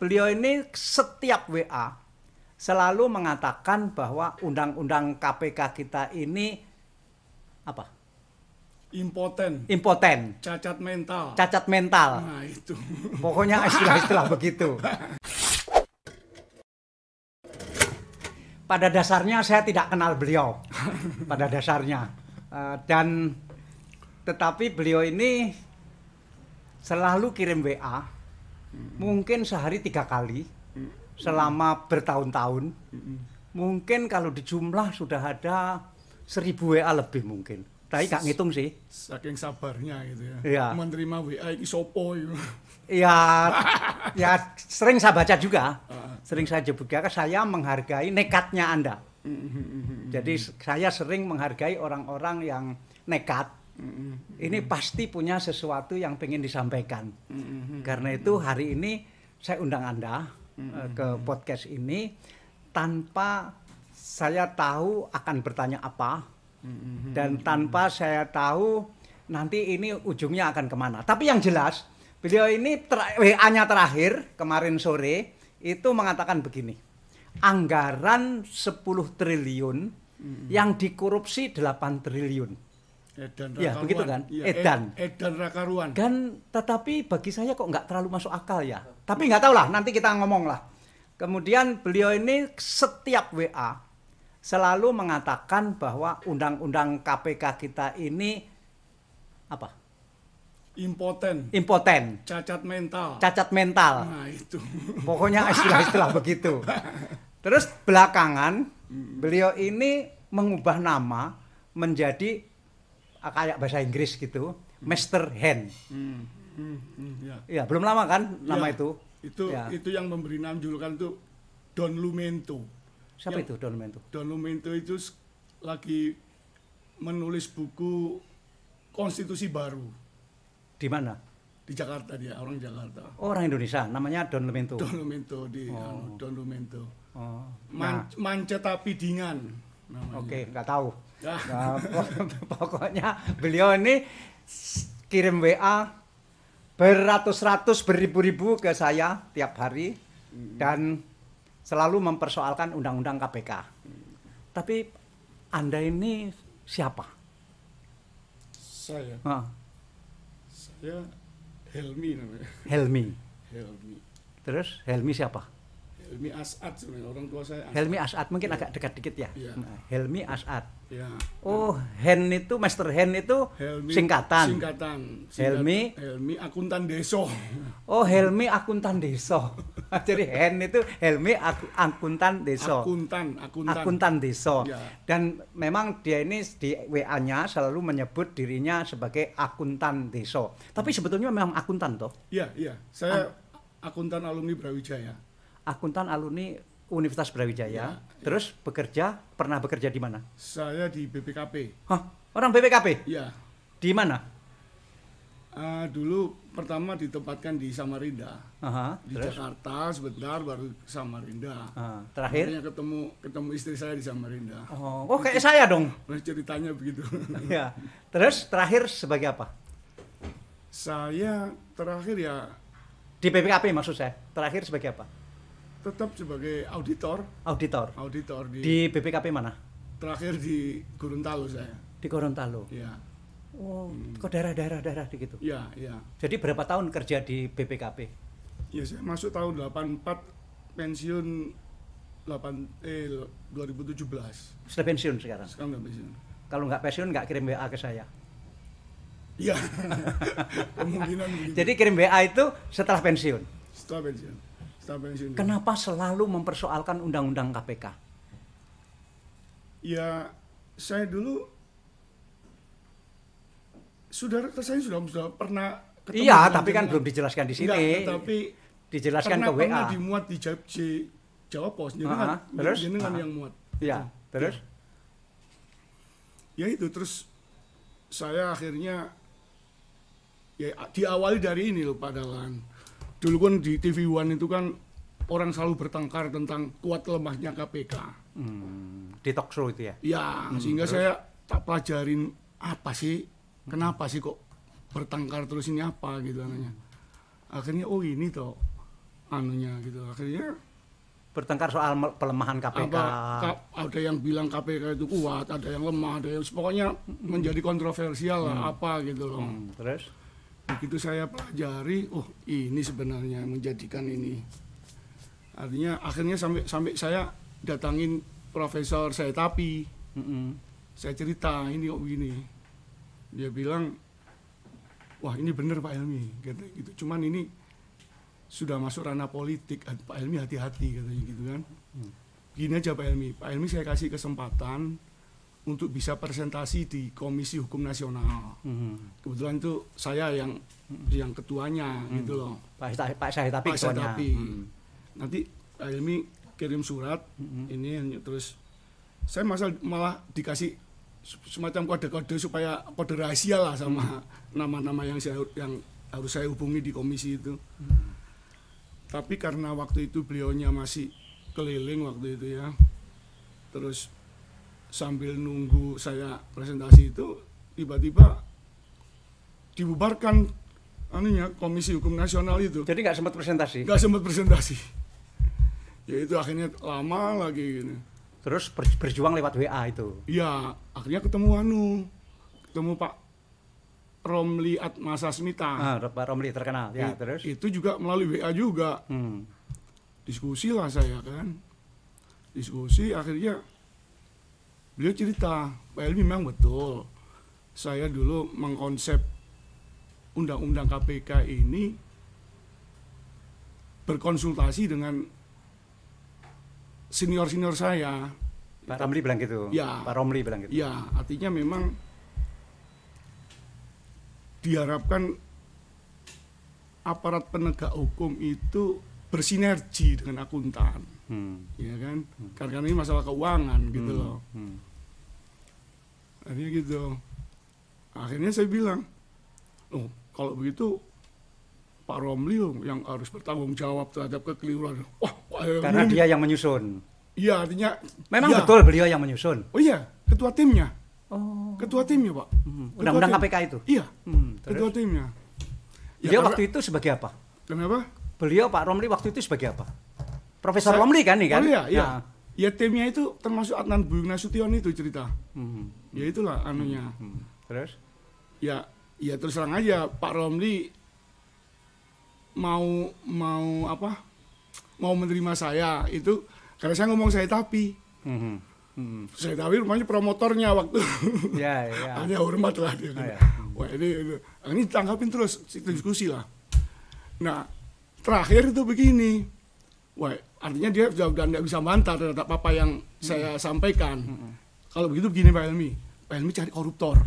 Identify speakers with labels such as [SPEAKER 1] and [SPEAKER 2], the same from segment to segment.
[SPEAKER 1] beliau ini setiap WA selalu mengatakan bahwa undang-undang KPK kita ini apa? Impoten.
[SPEAKER 2] Cacat mental.
[SPEAKER 1] Cacat mental.
[SPEAKER 2] Nah, itu.
[SPEAKER 1] Pokoknya istilah-istilah begitu. Pada dasarnya saya tidak kenal beliau. Pada dasarnya. Tetapi beliau ini selalu kirim WA. Mungkin sehari 3 kali. Selama bertahun-tahun. Mungkin kalau dijumlah sudah ada 1000 WA lebih mungkin. Tapi gak ngitung sih.
[SPEAKER 2] Saking sabarnya gitu ya.
[SPEAKER 1] Iya.
[SPEAKER 2] Menerima WA ini sopo itu.
[SPEAKER 1] Ya sering saya baca juga. Sering saya juga, saya menghargai nekatnya Anda. Jadi saya sering menghargai orang-orang yang nekat. Ini pasti punya sesuatu yang pengen disampaikan. Karena itu hari ini saya undang Anda ke podcast ini tanpa saya tahu akan bertanya apa. Dan tanpa saya tahu nanti ini ujungnya akan kemana. Tapi yang jelas, beliau ini WA-nya terakhir kemarin sore itu mengatakan begini. Anggaran 10 triliun yang dikorupsi 8 triliun.
[SPEAKER 2] Edan
[SPEAKER 1] ya, begitu kan?
[SPEAKER 2] Ya, Edan rakaruan.
[SPEAKER 1] Dan tetapi bagi saya kok nggak terlalu masuk akal ya. Tapi nggak tahu lah, nanti kita ngomong lah. Kemudian beliau ini setiap WA selalu mengatakan bahwa undang-undang KPK kita ini apa? Impoten.
[SPEAKER 2] Cacat mental.
[SPEAKER 1] Cacat mental.
[SPEAKER 2] Nah, itu.
[SPEAKER 1] Pokoknya istilah-istilah begitu. Terus belakangan beliau ini mengubah nama menjadi kayak bahasa Inggris gitu, Mr. Hen. Ya, belum lama kan nama
[SPEAKER 2] ya,
[SPEAKER 1] itu.
[SPEAKER 2] Itu yang memberi nama julukan itu Don Lumento.
[SPEAKER 1] Siapa itu Don Lumento?
[SPEAKER 2] Don Lumento itu lagi menulis buku konstitusi baru.
[SPEAKER 1] Di mana?
[SPEAKER 2] Di Jakarta dia, orang Jakarta.
[SPEAKER 1] Oh, orang Indonesia, namanya Don Lumento.
[SPEAKER 2] Don Lumento Don Lumento.
[SPEAKER 1] Oh.
[SPEAKER 2] Mancetapidingan namanya.
[SPEAKER 1] Oke, nggak tahu. Nah, pokoknya beliau ini kirim WA beratus-ratus, beribu-ribu ke saya tiap hari dan selalu mempersoalkan undang-undang KPK. Tapi Anda ini siapa?
[SPEAKER 2] Saya Helmi namanya.
[SPEAKER 1] Helmi.
[SPEAKER 2] Terus
[SPEAKER 1] Helmi siapa?
[SPEAKER 2] Helmi As'ad sebenarnya, orang tua saya.
[SPEAKER 1] Helmi As'ad mungkin agak dekat dikit ya. Nah, Helmi As'ad.
[SPEAKER 2] Ya.
[SPEAKER 1] Oh, Hen itu Master Hen itu singkatan. Helmi
[SPEAKER 2] akuntan deso.
[SPEAKER 1] Oh, Helmi akuntan deso. Jadi Hen itu Helmi akuntan deso. Akuntan deso. Ya. Dan memang dia ini di WA-nya selalu menyebut dirinya sebagai akuntan deso. Tapi sebetulnya memang akuntan toh?
[SPEAKER 2] Iya. Saya akuntan alumni Brawijaya.
[SPEAKER 1] Akuntan alumni Universitas Brawijaya. Terus pernah bekerja di mana?
[SPEAKER 2] Saya di BPKP.
[SPEAKER 1] Hah? Orang BPKP?
[SPEAKER 2] Iya.
[SPEAKER 1] Di mana?
[SPEAKER 2] Dulu pertama ditempatkan di Samarinda. Di
[SPEAKER 1] terus?
[SPEAKER 2] Jakarta sebentar, baru Samarinda.
[SPEAKER 1] Terakhir?
[SPEAKER 2] Akhirnya ketemu istri saya di Samarinda.
[SPEAKER 1] Oh, kayak saya dong.
[SPEAKER 2] Ceritanya begitu.
[SPEAKER 1] Ya. Terus terakhir sebagai apa?
[SPEAKER 2] Saya terakhir ya
[SPEAKER 1] di BPKP maksud saya. Terakhir sebagai apa?
[SPEAKER 2] Tetap sebagai auditor. Auditor
[SPEAKER 1] di BPKP mana?
[SPEAKER 2] Terakhir di Gorontalo saya.
[SPEAKER 1] Di Gorontalo.
[SPEAKER 2] Iya.
[SPEAKER 1] Oh, kok daerah di gitu.
[SPEAKER 2] Iya.
[SPEAKER 1] Jadi berapa tahun kerja di BPKP?
[SPEAKER 2] Ya, saya masuk tahun 84, pensiun 2017.
[SPEAKER 1] Sudah pensiun sekarang?
[SPEAKER 2] Sekarang udah pensiun.
[SPEAKER 1] Kalau nggak pensiun nggak kirim WA ke saya?
[SPEAKER 2] Iya. Kemungkinan begitu.
[SPEAKER 1] Jadi kirim WA itu setelah pensiun?
[SPEAKER 2] Setelah pensiun.
[SPEAKER 1] Kenapa selalu mempersoalkan undang-undang KPK?
[SPEAKER 2] Ya, saya dulu saya sudah pernah ketemu.
[SPEAKER 1] Iya, tapi kan belum dijelaskan di sini.
[SPEAKER 2] Tapi
[SPEAKER 1] dijelaskan ke WA.
[SPEAKER 2] Pernah dimuat di Jawa Pos. Jenengan yang muat.
[SPEAKER 1] Iya, terus?
[SPEAKER 2] Ya itu, terus saya akhirnya ya diawali dari ini loh, Pak Dahlan. Dulu kan di TV One itu kan orang selalu bertengkar tentang kuat lemahnya KPK.
[SPEAKER 1] Di talk show itu ya?
[SPEAKER 2] Ya, sehingga terus? Saya tak pelajarin apa sih, kenapa sih kok bertengkar terus, ini apa gitu namanya. Akhirnya oh ini toh anunya gitu. Akhirnya
[SPEAKER 1] bertengkar soal pelemahan KPK.
[SPEAKER 2] Ada yang bilang KPK itu kuat, ada yang lemah, ada yang pokoknya menjadi kontroversial lah apa gitu loh.
[SPEAKER 1] Terus
[SPEAKER 2] begitu saya pelajari, oh ini sebenarnya menjadikan ini. Artinya akhirnya sampai saya datangin Profesor Saetapi. Saya cerita ini kok begini. Dia bilang, wah ini bener Pak Helmy, gitu. Cuman ini sudah masuk ranah politik, Pak Helmy hati-hati katanya gitu kan. Gini aja Pak Helmy saya kasih kesempatan untuk bisa presentasi di Komisi Hukum Nasional. Kebetulan itu saya yang ketuanya gitu loh.
[SPEAKER 1] Pak Saetapi ketuanya.
[SPEAKER 2] Nanti Pak Helmy kirim surat ini terus saya malah dikasih semacam kode-kode supaya kode rahasia lah sama nama-nama yang harus saya hubungi di komisi itu. Tapi karena waktu itu beliaunya masih keliling waktu itu ya, terus sambil nunggu saya presentasi itu tiba-tiba dibubarkan Komisi Hukum Nasional itu.
[SPEAKER 1] Jadi nggak sempat presentasi?
[SPEAKER 2] Nggak sempat presentasi. Ya itu akhirnya lama lagi gini.
[SPEAKER 1] Terus berjuang lewat WA itu?
[SPEAKER 2] Iya, akhirnya ketemu Pak Romli Atmasasmita.
[SPEAKER 1] Pak Romli terkenal, ya terus?
[SPEAKER 2] Itu juga melalui WA juga. Diskusi lah saya kan. Diskusi akhirnya beliau cerita, Pak Helmy memang betul. Saya dulu mengkonsep undang-undang KPK ini berkonsultasi dengan senior-senior saya.
[SPEAKER 1] Pak Romli bilang gitu?
[SPEAKER 2] Ya.
[SPEAKER 1] Pak Romli bilang gitu?
[SPEAKER 2] Ya, artinya memang diharapkan aparat penegak hukum itu bersinergi dengan akuntan, ya kan? Karena ini masalah keuangan gitu loh. Akhirnya gitu. Akhirnya saya bilang, oh kalau begitu Pak Romli yang harus bertanggung jawab terhadap kekeliruan. Wah,
[SPEAKER 1] karena dia yang menyusun.
[SPEAKER 2] Iya, artinya
[SPEAKER 1] memang
[SPEAKER 2] ya.
[SPEAKER 1] Betul beliau yang menyusun.
[SPEAKER 2] Oh iya, ketua timnya.
[SPEAKER 1] Oh.
[SPEAKER 2] Ketua timnya, Pak.
[SPEAKER 1] Undang-undang KPK itu?
[SPEAKER 2] Iya, ketua timnya.
[SPEAKER 1] Beliau waktu itu sebagai apa?
[SPEAKER 2] Kenapa?
[SPEAKER 1] Beliau Pak Romli waktu itu sebagai apa? Profesor Romli kan nih kan?
[SPEAKER 2] Oh iya, iya. Ya timnya itu termasuk Adnan Buyung Nasution itu cerita. Ya itulah anunya.
[SPEAKER 1] Terus?
[SPEAKER 2] Ya terus terang aja Pak Romli mau menerima saya itu karena saya ngomong Saetapi. Saetapi rumahnya promotornya waktu.
[SPEAKER 1] Ya.
[SPEAKER 2] Hanya hormat lah dia. Wah ini ditanggapin terus diskusi lah. Nah terakhir itu begini. Wah artinya dia sudah tidak bisa bantah terhadap apa yang saya sampaikan. Kalau begitu begini Pak Helmy cari koruptor.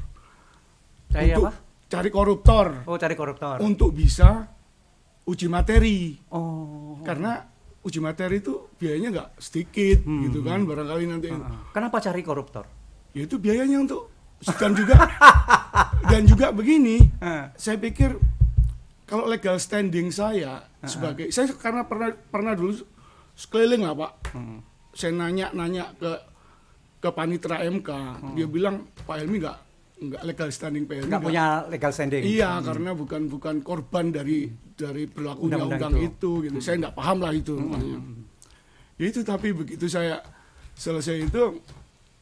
[SPEAKER 2] Cari koruptor.
[SPEAKER 1] Oh cari koruptor.
[SPEAKER 2] Untuk bisa uji materi.
[SPEAKER 1] Oh.
[SPEAKER 2] Karena uji materi itu biayanya nggak sedikit gitu kan barangkali nanti.
[SPEAKER 1] Kenapa cari koruptor?
[SPEAKER 2] Ya itu biayanya untuk dan juga begini. Saya pikir kalau legal standing saya sebagai saya karena pernah dulu sekeliling lah Pak. Saya nanya ke panitera MK, dia bilang Pak Helmy nggak legal standing Pak Helmy.
[SPEAKER 1] Nggak punya legal standing.
[SPEAKER 2] Iya, karena bukan korban dari berlakunya undang itu gitu. Saya nggak paham lah itu. Ya itu tapi begitu saya selesai itu,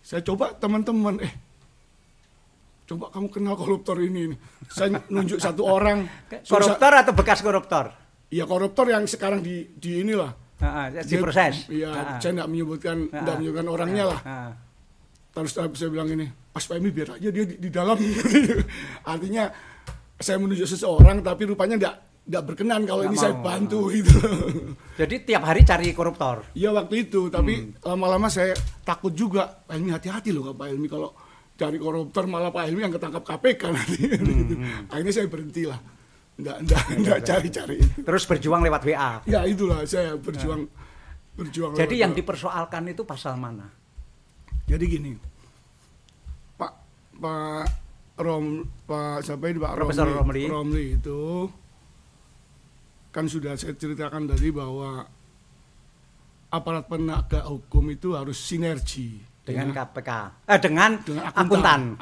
[SPEAKER 2] saya coba teman-teman, coba kamu kenal koruptor ini. Saya nunjuk satu orang.
[SPEAKER 1] Koruptor atau bekas koruptor?
[SPEAKER 2] Iya koruptor yang sekarang di inilah.
[SPEAKER 1] Diproses.
[SPEAKER 2] Iya, saya nggak menyebutkan orangnya lah. Terus saya bilang ini, Pak Helmy biar aja dia di dalam. Artinya saya menunjuk seseorang tapi rupanya nggak berkenan kalau ini saya bantu gitu.
[SPEAKER 1] Jadi tiap hari cari koruptor?
[SPEAKER 2] Iya waktu itu, tapi lama-lama saya takut juga. Pak Helmy hati-hati loh Pak Helmy kalau cari koruptor malah Pak Helmy yang ketangkap KPK nanti. Akhirnya saya berhenti lah. Nggak cari-cari itu.
[SPEAKER 1] Terus berjuang lewat WA?
[SPEAKER 2] Ya itulah saya berjuang.
[SPEAKER 1] Jadi yang dipersoalkan itu pasal mana?
[SPEAKER 2] Jadi gini, Pak
[SPEAKER 1] Profesor
[SPEAKER 2] Romli itu kan sudah saya ceritakan tadi bahwa aparat penegak hukum itu harus sinergi
[SPEAKER 1] dengan KPK, dengan akuntan,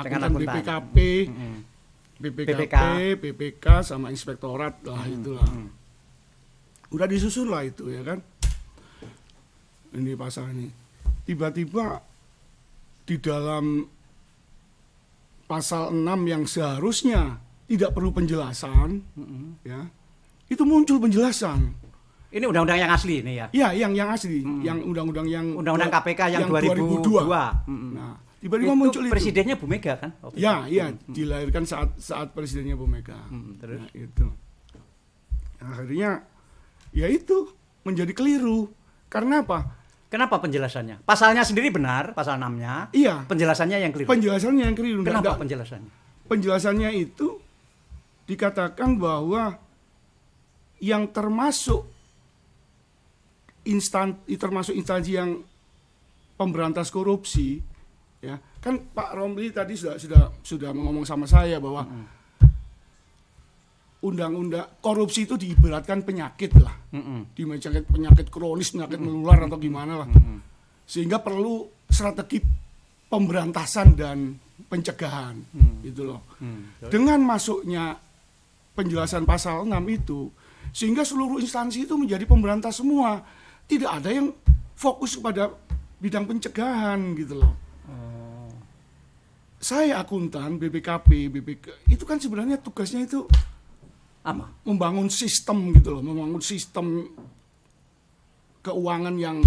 [SPEAKER 2] BPKP, BPK sama inspektorat lah itulah. Udah disusun lah itu ya kan. Ini pasal ini. Tiba-tiba di dalam pasal 6 yang seharusnya tidak perlu penjelasan, ya, itu muncul penjelasan.
[SPEAKER 1] Ini undang-undang yang asli ini ya?
[SPEAKER 2] Ya, yang asli, yang undang-undang yang
[SPEAKER 1] Undang-undang KPK yang 2002.
[SPEAKER 2] Nah, tiba-tiba muncul itu.
[SPEAKER 1] Presidennya Bu Mega kan?
[SPEAKER 2] Ya, dilahirkan saat presidennya Bu Mega.
[SPEAKER 1] Terus?
[SPEAKER 2] Nah, itu. Akhirnya, ya itu menjadi keliru. Karena apa?
[SPEAKER 1] Kenapa penjelasannya? Pasalnya sendiri benar, pasal 6-nya.
[SPEAKER 2] Iya.
[SPEAKER 1] Penjelasannya yang keliru.
[SPEAKER 2] Penjelasannya yang keliru.
[SPEAKER 1] Kenapa penjelasannya?
[SPEAKER 2] Penjelasannya itu dikatakan bahwa yang termasuk instansi yang pemberantas korupsi, ya kan Pak Romli tadi sudah ngomong sama saya bahwa undang-undang korupsi itu diibaratkan penyakit lah, di penyakit kronis, penyakit menular atau gimana lah, sehingga perlu strategi pemberantasan dan pencegahan, gitu loh. Dengan masuknya penjelasan pasal 6 itu, sehingga seluruh instansi itu menjadi pemberantas semua, tidak ada yang fokus kepada bidang pencegahan, gitu loh. Saya akuntan, BPKP, itu kan sebenarnya tugasnya itu
[SPEAKER 1] apa?
[SPEAKER 2] Membangun sistem gitu loh, membangun sistem keuangan yang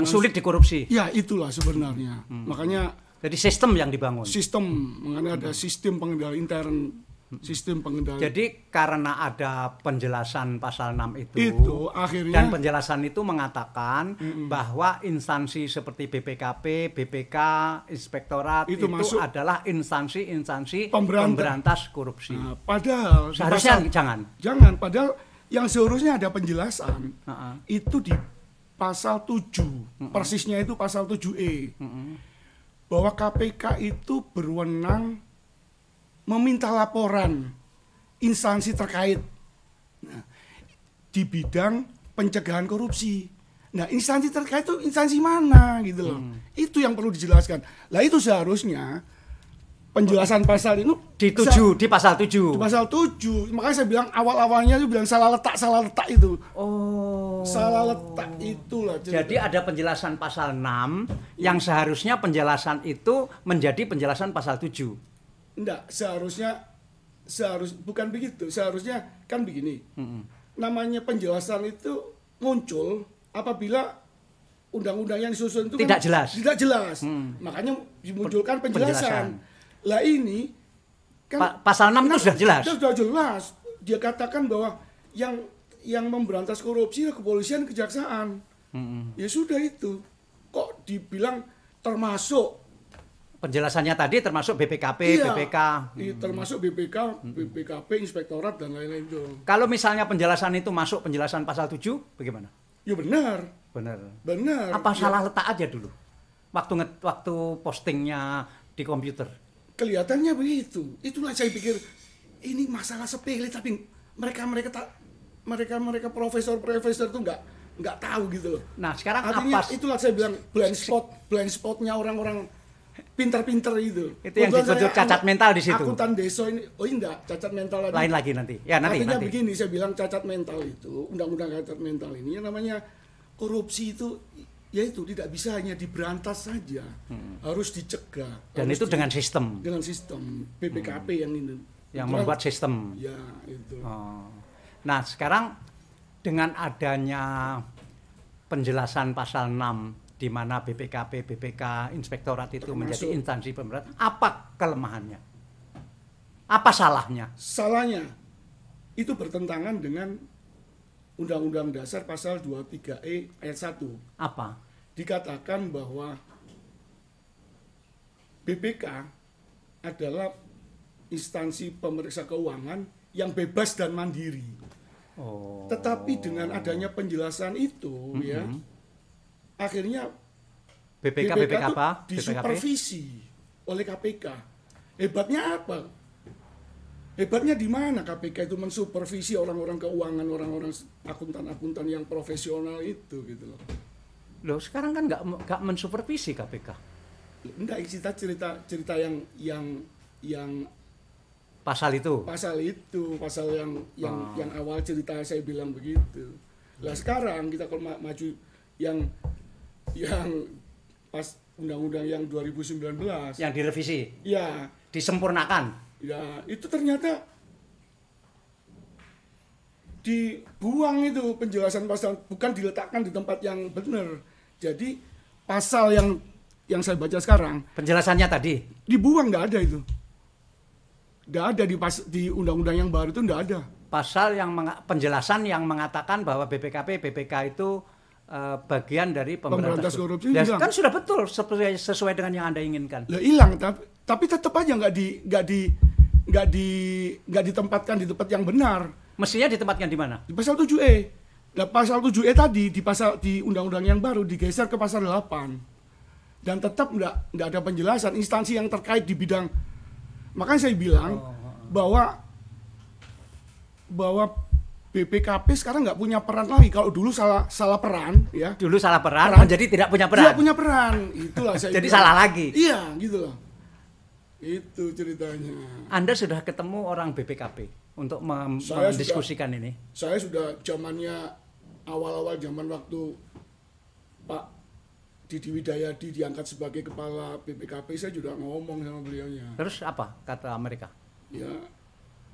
[SPEAKER 1] sulit dikorupsi.
[SPEAKER 2] Ya, itulah sebenarnya. Makanya
[SPEAKER 1] jadi sistem yang dibangun.
[SPEAKER 2] Makanya ada sistem pengendali intern, sistem pengendali.
[SPEAKER 1] Jadi karena ada penjelasan pasal 6
[SPEAKER 2] itu akhirnya,
[SPEAKER 1] dan penjelasan itu mengatakan bahwa instansi seperti BPKP, BPK, Inspektorat itu adalah instansi pemberantas korupsi.
[SPEAKER 2] Nah, padahal
[SPEAKER 1] seharusnya
[SPEAKER 2] jangan. Padahal yang seharusnya ada penjelasan itu di pasal 7. Persisnya itu pasal 7E. Bahwa KPK itu berwenang meminta laporan instansi terkait di bidang pencegahan korupsi. Nah, instansi terkait itu instansi mana gitu loh. Itu yang perlu dijelaskan. Lah itu seharusnya penjelasan pasal itu
[SPEAKER 1] di pasal 7.
[SPEAKER 2] Di pasal 7. Makanya saya bilang awal-awalnya itu bilang salah letak itu.
[SPEAKER 1] Oh.
[SPEAKER 2] Salah letak itulah.
[SPEAKER 1] Jadi ada penjelasan pasal 6 yang seharusnya penjelasan itu menjadi penjelasan pasal 7.
[SPEAKER 2] Enggak, bukan begitu. Seharusnya kan begini. Namanya penjelasan itu muncul apabila undang-undang yang disusun itu
[SPEAKER 1] tidak
[SPEAKER 2] jelas. Makanya dimunculkan penjelasan. Lah ini kan
[SPEAKER 1] pasal 6 itu sudah jelas.
[SPEAKER 2] Sudah jelas. Dia katakan bahwa yang memberantas korupsi kepolisian, kejaksaan. Ya sudah itu. Kok dibilang termasuk?
[SPEAKER 1] Penjelasannya tadi termasuk BPKP, BPK.
[SPEAKER 2] Termasuk BPKP, Inspektorat dan lain-lain itu.
[SPEAKER 1] Kalau misalnya penjelasan itu masuk penjelasan pasal 7, bagaimana?
[SPEAKER 2] Ya benar.
[SPEAKER 1] Apa salah letak aja dulu? Waktu postingnya di komputer.
[SPEAKER 2] Kelihatannya begitu. Itulah saya pikir ini masalah sepele, tapi mereka profesor itu nggak tahu gitu loh.
[SPEAKER 1] Nah, sekarang
[SPEAKER 2] artinya itulah saya bilang blind spotnya orang-orang pinter-pinter itu.
[SPEAKER 1] Itu yang disebut cacat mental di situ.
[SPEAKER 2] Akuntan desa ini, enggak, cacat mental lagi.
[SPEAKER 1] Lain lagi nanti. Ya, nanti.
[SPEAKER 2] Artinya begini, saya bilang cacat mental itu, undang-undang cacat mental ini, yang namanya korupsi itu, yaitu tidak bisa hanya diberantas saja, harus dicegah.
[SPEAKER 1] Dan itu dengan sistem.
[SPEAKER 2] Dengan sistem BPKP yang ini.
[SPEAKER 1] Yang membuat sistem.
[SPEAKER 2] Ya, itu.
[SPEAKER 1] Nah, sekarang dengan adanya penjelasan pasal 6 di mana BPKP, BPK, Inspektorat itu menjadi instansi pemberantasan, apa kelemahannya? Apa salahnya?
[SPEAKER 2] Salahnya itu bertentangan dengan Undang-Undang Dasar pasal 23E ayat 1.
[SPEAKER 1] Apa?
[SPEAKER 2] Dikatakan bahwa BPK adalah instansi pemeriksa keuangan yang bebas dan mandiri. Tetapi dengan adanya penjelasan itu, ya, akhirnya
[SPEAKER 1] BPK apa?
[SPEAKER 2] Disupervisi oleh KPK. Hebatnya apa? Hebatnya di mana KPK itu mensupervisi orang-orang keuangan, orang-orang akuntan-akuntan yang profesional itu gitu loh.
[SPEAKER 1] Loh, sekarang kan nggak mensupervisi KPK.
[SPEAKER 2] Enggak, cerita yang
[SPEAKER 1] Pasal itu.
[SPEAKER 2] Pasal yang awal cerita saya bilang begitu. Lah sekarang kita kalau maju yang pas undang-undang yang 2019
[SPEAKER 1] yang direvisi.
[SPEAKER 2] Ya,
[SPEAKER 1] Disempurnakan.
[SPEAKER 2] ya itu ternyata dibuang itu penjelasan pasal, bukan diletakkan di tempat yang benar. Jadi pasal yang saya baca sekarang
[SPEAKER 1] Penjelasannya tadi.
[SPEAKER 2] dibuang, nggak ada itu. Nggak ada di undang-undang yang baru itu nggak ada.
[SPEAKER 1] Pasal yang penjelasan yang mengatakan bahwa BPK itu bagian dari
[SPEAKER 2] Pemberantas korupsi
[SPEAKER 1] Ya,
[SPEAKER 2] hilang.
[SPEAKER 1] kan sudah betul sesuai dengan yang Anda inginkan.
[SPEAKER 2] Lah hilang, tapi tetap aja nggak ditempatkan di tempat yang benar.
[SPEAKER 1] Mestinya ditempatkan di mana?
[SPEAKER 2] Di pasal 7E. Nah, pasal 7E tadi di undang-undang yang baru digeser ke pasal 8. Dan tetap nggak ada penjelasan instansi yang terkait di bidang. Makanya saya bilang bahwa BPKP sekarang nggak punya peran lagi. Kalau dulu salah peran, ya.
[SPEAKER 1] Dulu salah peran, menjadi tidak punya peran.
[SPEAKER 2] Tidak punya peran. Itulah saya
[SPEAKER 1] Jadi
[SPEAKER 2] bilang.
[SPEAKER 1] salah lagi.
[SPEAKER 2] Iya, gitu loh. Itu ceritanya.
[SPEAKER 1] Anda sudah ketemu orang BPKP untuk mendiskusikan ini?
[SPEAKER 2] Saya sudah zamannya awal-awal zaman waktu Pak Didi Widayadi diangkat sebagai kepala BPKP, saya juga ngomong sama beliaunya.
[SPEAKER 1] Terus apa kata mereka?
[SPEAKER 2] Ya,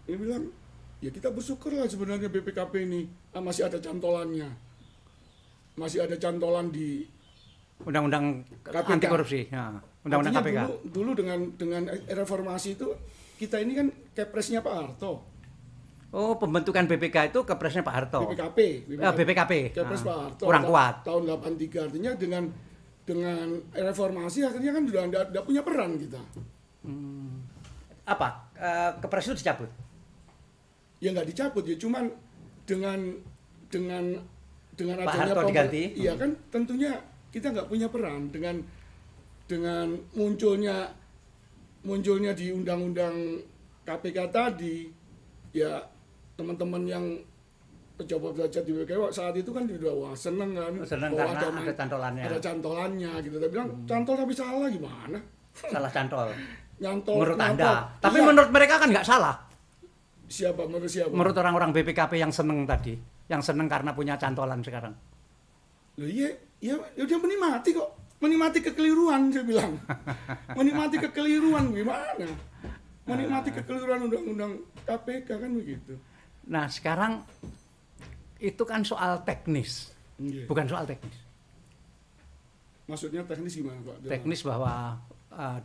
[SPEAKER 2] dia bilang, ya kita bersyukurlah sebenarnya BPKP ini masih ada cantolannya. Masih ada cantolan di
[SPEAKER 1] Undang-undang
[SPEAKER 2] KPK.
[SPEAKER 1] anti korupsi. Ya, Undang-undang KPK.
[SPEAKER 2] Dulu dengan reformasi itu kita ini kan kepresnya Pak Harto.
[SPEAKER 1] Oh, pembentukan BPK itu kepresnya Pak Harto. BPKP.
[SPEAKER 2] Kepres Pak Harto.
[SPEAKER 1] Kurang kuat.
[SPEAKER 2] Tahun 83, artinya dengan reformasi akhirnya kan sudah tidak punya peran kita.
[SPEAKER 1] Apa? Kepres itu dicabut?
[SPEAKER 2] Ya nggak dicabut, ya cuman dengan
[SPEAKER 1] Pak
[SPEAKER 2] adanya
[SPEAKER 1] Harto diganti.
[SPEAKER 2] Iya kan, tentunya kita nggak punya peran dengan munculnya di undang-undang KPK tadi, ya teman-teman yang pejabat belajar di BPK saat itu kan juga wah seneng kan,
[SPEAKER 1] Seneng karena ada cantolannya.
[SPEAKER 2] ada cantolannya gitu. Tapi bilang cantol tapi salah gimana?
[SPEAKER 1] Salah cantol.
[SPEAKER 2] Nyantol
[SPEAKER 1] Menurut
[SPEAKER 2] nyantol.
[SPEAKER 1] Anda. Tapi
[SPEAKER 2] Iya.
[SPEAKER 1] menurut mereka kan nggak salah.
[SPEAKER 2] Menurut siapa?
[SPEAKER 1] Menurut orang-orang BPKP yang seneng tadi, yang seneng karena punya cantolan sekarang.
[SPEAKER 2] Loh iya, dia menikmati kok. Menikmati kekeliruan, saya bilang. Menikmati kekeliruan gimana? Menikmati kekeliruan undang-undang KPK kan begitu.
[SPEAKER 1] Nah, sekarang itu kan soal teknis,
[SPEAKER 2] Iya.
[SPEAKER 1] bukan soal teknis.
[SPEAKER 2] Maksudnya teknis gimana, Pak?
[SPEAKER 1] Teknis bahwa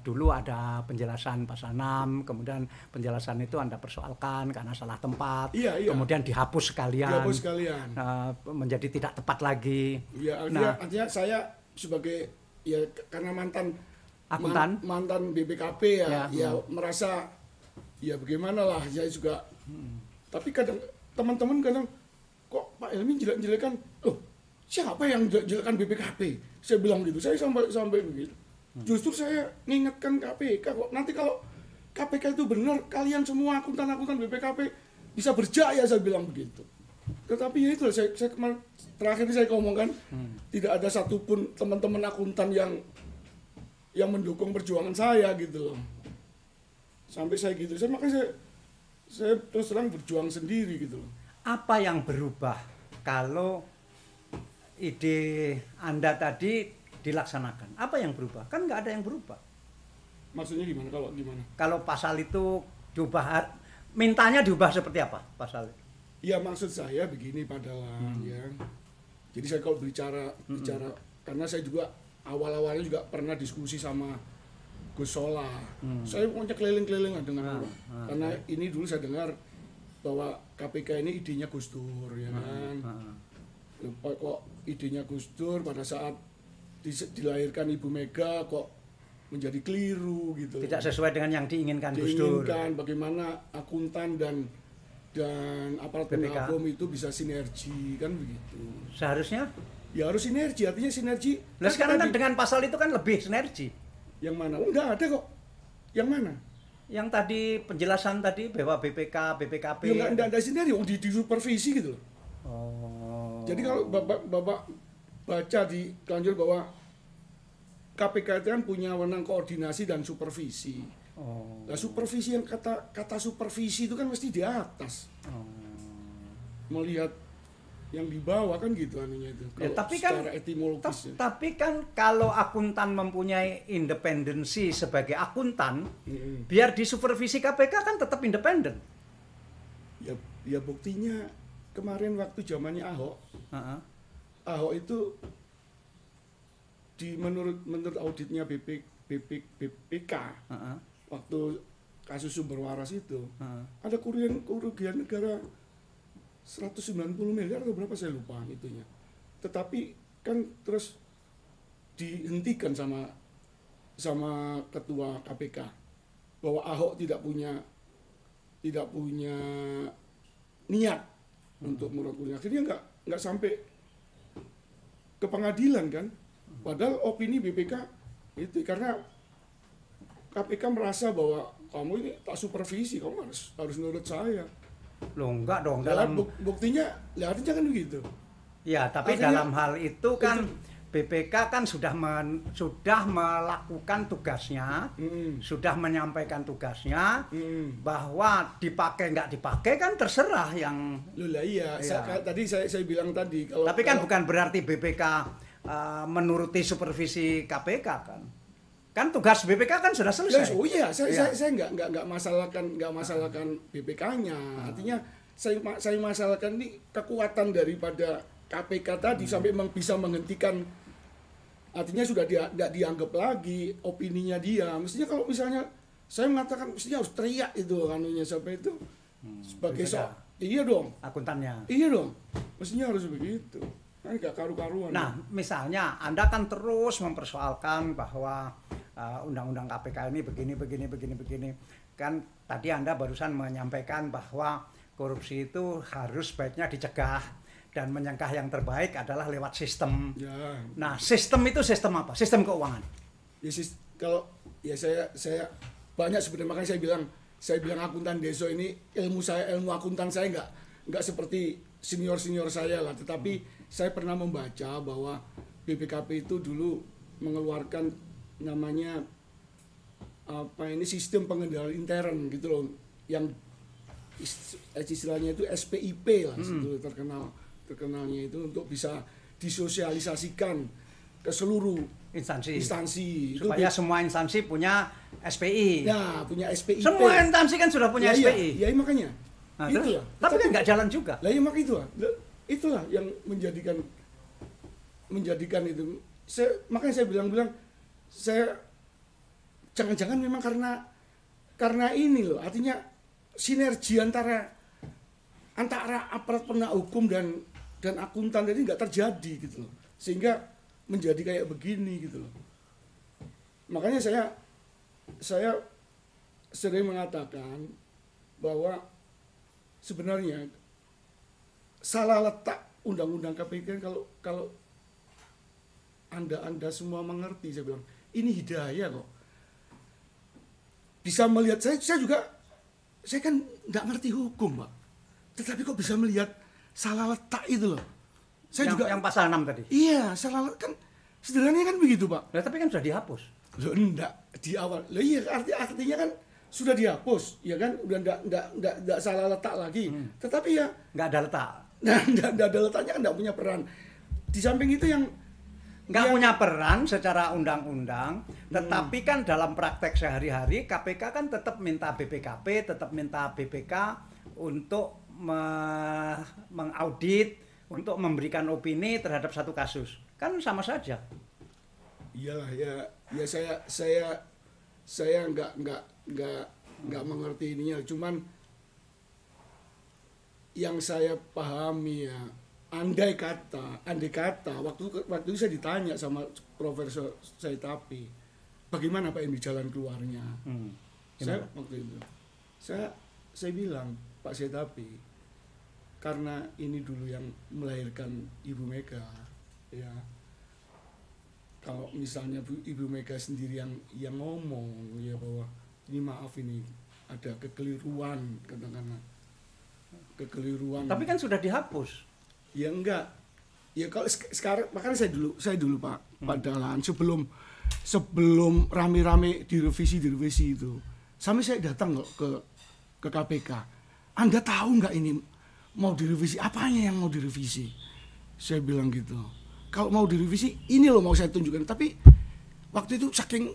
[SPEAKER 1] dulu ada penjelasan pasal 6, kemudian penjelasan itu Anda persoalkan karena salah tempat,
[SPEAKER 2] Iya.
[SPEAKER 1] kemudian dihapus sekalian,
[SPEAKER 2] Dihapus sekalian.
[SPEAKER 1] Menjadi tidak tepat lagi.
[SPEAKER 2] Ya,
[SPEAKER 1] Nah.
[SPEAKER 2] artinya saya sebagai ya karena mantan
[SPEAKER 1] Akuntan?
[SPEAKER 2] mantan BPKP
[SPEAKER 1] Ya.
[SPEAKER 2] ya merasa ya bagaimana lah saya juga. Tapi kadang teman-teman kadang kok Pak Helmi jelek-jelekan, loh siapa yang jelek-jelekan BPKP? Saya bilang gitu, saya sampai begitu. Justru saya ngingetkan KPK kok, nanti kalau KPK itu benar, kalian semua akuntan-akuntan BPKP bisa berjaya, saya bilang begitu. Tetapi ya itu saya terakhir ini saya ngomongkan, tidak ada satupun teman-teman akuntan yang mendukung perjuangan saya gitu loh. Sampai saya gitu, makanya saya terus terang berjuang sendiri gitu loh.
[SPEAKER 1] Apa yang berubah kalau ide Anda tadi dilaksanakan? Apa yang berubah? Kan nggak ada yang berubah.
[SPEAKER 2] Maksudnya gimana?
[SPEAKER 1] Kalau pasal itu diubah, mintanya diubah seperti apa pasal itu?
[SPEAKER 2] Ya maksud saya begini Padawan ya. Jadi saya kalau bicara karena saya juga awal-awalnya juga pernah diskusi sama Gus Solah. Saya punya keliling-keliling dengan orang. Karena ini dulu saya dengar bahwa KPK ini idenya Gus Dur ya kan. Kok idenya Gus Dur pada saat dilahirkan Ibu Mega kok menjadi keliru gitu.
[SPEAKER 1] Tidak sesuai dengan yang diinginkan Gus Dur.
[SPEAKER 2] Diinginkan bagaimana akuntan dan aparat penegak hukum itu bisa sinergi kan begitu.
[SPEAKER 1] Seharusnya
[SPEAKER 2] Ya harus sinergi, artinya sinergi.
[SPEAKER 1] Nah sekarang kan dengan pasal itu kan lebih sinergi.
[SPEAKER 2] Yang mana? Oh, enggak ada kok. Yang mana?
[SPEAKER 1] Yang tadi penjelasan tadi bahwa BPKP.
[SPEAKER 2] Ya enggak ada sinergi, di supervisi gitu loh.
[SPEAKER 1] Oh.
[SPEAKER 2] Jadi kalau Bapak baca di kelanjur bahwa KPK itu kan punya wewenang koordinasi dan supervisi.
[SPEAKER 1] Oh.
[SPEAKER 2] Nah, supervisi yang kata supervisi itu kan mesti di atas. Melihat yang di bawah kan gitu anunya itu.
[SPEAKER 1] Ya,
[SPEAKER 2] Kalau
[SPEAKER 1] tapi
[SPEAKER 2] secara
[SPEAKER 1] kan
[SPEAKER 2] etimologis.
[SPEAKER 1] tapi kan kalau akuntan mempunyai independensi sebagai akuntan, biar disupervisi KPK kan tetap independen.
[SPEAKER 2] Ya buktinya kemarin waktu zamannya Ahok. Ahok itu menurut auditnya BPK waktu kasus sumber waras itu ada kerugian negara 190 miliar atau berapa saya lupa itunya. Tetapi kan terus dihentikan sama ketua KPK bahwa Ahok tidak punya niat untuk merugikan. Akhirnya nggak sampai ke pengadilan kan. Padahal opini BPK itu karena KPK merasa bahwa kamu ini tak supervisi, kamu harus nurut saya.
[SPEAKER 1] Loh, enggak dong.
[SPEAKER 2] Buktinya, artinya kan begitu.
[SPEAKER 1] Ya, tapi artinya, dalam hal itu kan BPK kan sudah melakukan tugasnya, sudah menyampaikan tugasnya, bahwa dipakai nggak dipakai kan terserah yang.
[SPEAKER 2] Loh lah iya. Tadi saya bilang tadi.
[SPEAKER 1] Tapi kan bukan berarti BPK menuruti supervisi KPK kan. Kan tugas BPK kan sudah selesai.
[SPEAKER 2] Oh iya, saya nggak masalahkan BPK-nya. Artinya saya masalahkan ini kekuatan daripada KPK tadi sampai bisa menghentikan. Artinya sudah tidak dianggap lagi opininya dia. Mestinya kalau misalnya saya mengatakan mestinya harus teriak itu anunya sampai itu sebagai iya dong.
[SPEAKER 1] Akuntannya.
[SPEAKER 2] Iya dong. Mestinya harus begitu. Kan nggak karu-karuan.
[SPEAKER 1] Nah, misalnya Anda kan terus mempersoalkan bahwa undang-undang KPK ini begini. Kan tadi Anda barusan menyampaikan bahwa korupsi itu harus baiknya dicegah dan menyangka yang terbaik adalah lewat sistem.
[SPEAKER 2] Ya.
[SPEAKER 1] Nah, sistem itu sistem apa? Sistem keuangan.
[SPEAKER 2] Ya, saya banyak sebenarnya, makanya saya bilang akuntan Deso ini ilmu akuntan saya nggak seperti senior saya lah, tetapi saya pernah membaca bahwa BPKP itu dulu mengeluarkan namanya sistem pengendalian intern gitu loh, yang istilahnya itu SPIP lah, terkenalnya itu untuk bisa disosialisasikan ke seluruh instansi
[SPEAKER 1] supaya semua instansi punya SPI.
[SPEAKER 2] Ya, punya SPIP.
[SPEAKER 1] Semua instansi kan sudah punya SPI.
[SPEAKER 2] Ya, makanya.
[SPEAKER 1] Nah, itulah. Tapi kan nggak jalan juga.
[SPEAKER 2] Lah ya makanya itulah yang menjadikan itu. Makanya saya bilang saya jangan-jangan memang karena ini loh, artinya sinergi antara aparat penegak hukum dan akuntan jadi nggak terjadi gitu loh, sehingga menjadi kayak begini gitu loh. Makanya saya sering mengatakan bahwa sebenarnya salah letak undang-undang KPK kalau Anda semua mengerti, saya bilang ini hidayah kok. Bisa melihat saya kan nggak ngerti hukum, Pak. Tetapi kok bisa melihat salah letak itu loh.
[SPEAKER 1] Yang pasal 6 tadi.
[SPEAKER 2] Iya, salah letak kan sederhananya kan begitu, Pak.
[SPEAKER 1] Nah, tapi kan sudah dihapus.
[SPEAKER 2] Loh, enggak di awal. Loh iya, artinya kan sudah dihapus, ya kan? Udah enggak salah letak lagi. Tetapi ya
[SPEAKER 1] nggak ada letak.
[SPEAKER 2] Nah, enggak ada letaknya kan enggak punya peran. Di samping itu yang
[SPEAKER 1] nggak punya peran secara undang-undang, tetapi kan dalam praktek sehari-hari KPK kan tetap minta BPKP, tetap minta BPK untuk mengaudit, untuk memberikan opini terhadap satu kasus. Kan sama saja.
[SPEAKER 2] Iyalah ya saya nggak mengerti ininya, cuman yang saya pahami ya, andai kata waktu itu saya ditanya sama Profesor Saitapi, bagaimana Pak ini jalan keluarnya? Saya waktu itu saya bilang, Pak Saitapi, karena ini dulu yang melahirkan Ibu Mega, ya. Kalau misalnya Ibu Mega sendiri yang ngomong ya bahwa ini maaf ini ada kekeliruan, katakanlah kekeliruan.
[SPEAKER 1] Tapi kan sudah dihapus.
[SPEAKER 2] Ya enggak. Ya kalau sekarang, makanya saya dulu Pak Dahlan sebelum rame-rame direvisi itu. Sampai saya datang kok ke KPK. Anda tahu nggak ini mau direvisi? Apanya yang mau direvisi? Saya bilang gitu. Kalau mau direvisi, ini loh mau saya tunjukkan. Tapi waktu itu saking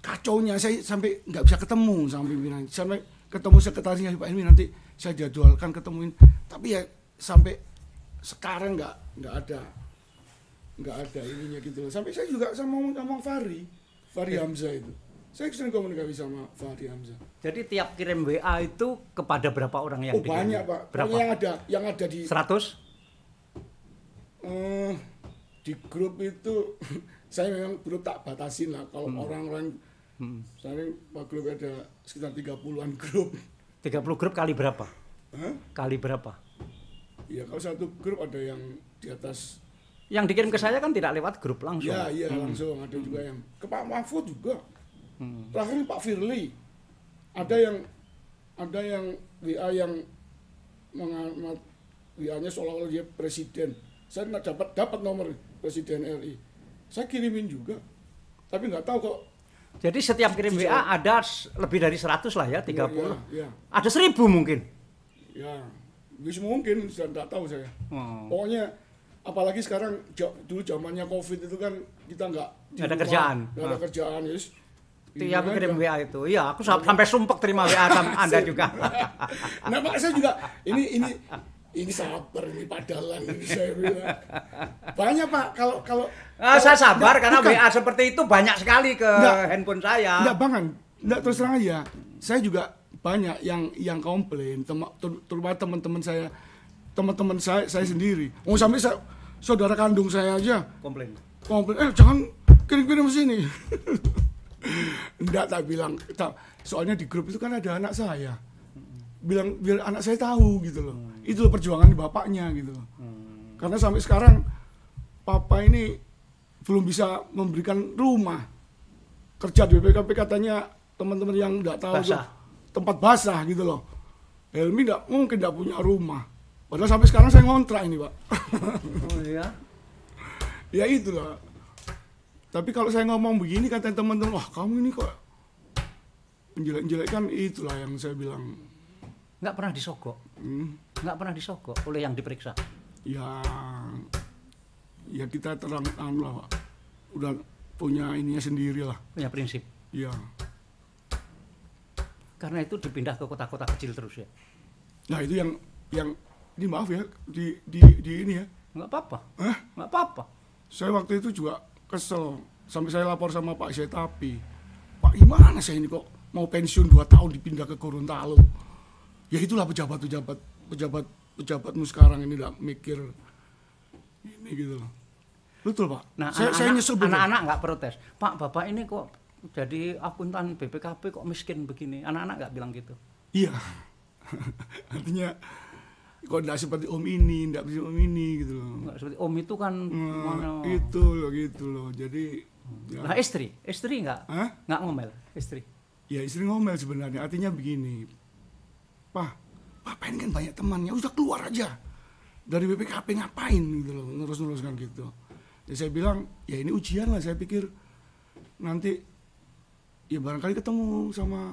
[SPEAKER 2] kacaunya saya sampai nggak bisa ketemu sama pimpinan. Sampai ketemu sekretarisnya Pak Helmi, nanti saya jadwalkan ketemuin. Tapi ya sampai sekarang nggak ada ininya gitu. Sampai saya juga sama Fahri Hamzah itu. Saya sering komunikasi sama Fahri Hamzah.
[SPEAKER 1] Jadi tiap kirim WA itu kepada berapa orang yang dikirim?
[SPEAKER 2] Banyak Pak.
[SPEAKER 1] Berapa?
[SPEAKER 2] Yang ada di
[SPEAKER 1] 100?
[SPEAKER 2] Di grup itu saya memang grup tak batasin lah. Kalau orang-orang saya Pak grup ada sekitar 30-an grup.
[SPEAKER 1] 30 grup kali berapa?
[SPEAKER 2] Hah?
[SPEAKER 1] Kali berapa?
[SPEAKER 2] Ya kalau satu grup ada yang di atas.
[SPEAKER 1] Yang dikirim ke saya kan tidak lewat grup langsung.
[SPEAKER 2] Iya langsung. Ada juga yang ke Pak Mahfud juga. Terakhir Pak Firly. Ada yang WA yang WA-nya seolah-olah dia presiden. Saya nggak dapat nomor presiden RI. Saya kirimin juga. Tapi nggak tahu kok.
[SPEAKER 1] Jadi setiap kirim WA ada lebih dari 100 lah ya, 30.
[SPEAKER 2] Ya.
[SPEAKER 1] Ada 1000 mungkin.
[SPEAKER 2] Ya, bisa mungkin, saya nggak tahu saya. Pokoknya apalagi sekarang dulu zamannya COVID itu kan kita nggak
[SPEAKER 1] ada kerjaan.
[SPEAKER 2] Nggak ada kerjaan, yes.
[SPEAKER 1] Tiap kirim WA itu. Iya, aku sampai sumpek terima WA Anda juga.
[SPEAKER 2] Nah, Pak, saya juga ini sabar ini padalan ini saya bilang. Banyak Pak kalau
[SPEAKER 1] saya sabar karena WA seperti itu banyak sekali ke handphone saya.
[SPEAKER 2] Enggak terus terang aja. Saya juga banyak yang komplain, terutama teman-teman saya sendiri. Sampai saudara kandung saya aja komplain. Jangan kirim-kirim sini. Enggak, tak bilang. Soalnya di grup itu kan ada anak saya. Bilang biar anak saya tahu gitu loh. Itu perjuangan bapaknya gitu loh. Karena sampai sekarang papa ini belum bisa memberikan rumah. Kerja di BPKP katanya teman-teman yang enggak tahu tuh, tempat basah gitu loh. Helmi mungkin enggak punya rumah. Padahal sampai sekarang saya ngontrak ini, Pak.
[SPEAKER 1] Oh iya.
[SPEAKER 2] Ya itulah. Tapi kalau saya ngomong begini kata teman-teman, wah kamu ini kok menjelek-jelekkan, itulah yang saya bilang.
[SPEAKER 1] Nggak pernah disogok. Nggak pernah disogok oleh yang diperiksa.
[SPEAKER 2] Ya kita terang lah, Pak. Udah punya ininya sendiri lah.
[SPEAKER 1] Punya prinsip.
[SPEAKER 2] Ya.
[SPEAKER 1] Karena itu dipindah ke kota-kota kecil terus ya.
[SPEAKER 2] Nah itu yang ini maaf ya di ini ya.
[SPEAKER 1] Nggak apa-apa. Nggak apa-apa.
[SPEAKER 2] Saya waktu itu juga kesel sampai saya lapor sama Pak Setapi. Pak, gimana saya ini kok mau pensiun 2 tahun dipindah ke Gorontalo? Ya itulah pejabatmu sekarang ini enggak mikir ini gitu loh. Betul, Pak.
[SPEAKER 1] Nah,
[SPEAKER 2] saya nyesel bener.
[SPEAKER 1] Anak-anak nggak protes. Pak, Bapak ini kok jadi akuntan BPKP kok miskin begini? Anak-anak nggak bilang gitu?
[SPEAKER 2] Iya. Artinya kok enggak seperti om ini, enggak seperti om ini gitu loh.
[SPEAKER 1] Enggak seperti om itu kan
[SPEAKER 2] gitu loh. Jadi
[SPEAKER 1] ya. Nah, istri enggak ngomel, istri.
[SPEAKER 2] Ya istri ngomel sebenarnya. Artinya begini. Bapak ini kan banyak temannya, udah keluar aja dari BPKP, ngapain gitu loh, terus-teruskan gitu. Ya saya bilang, ya ini ujian lah, saya pikir nanti ya barangkali ketemu sama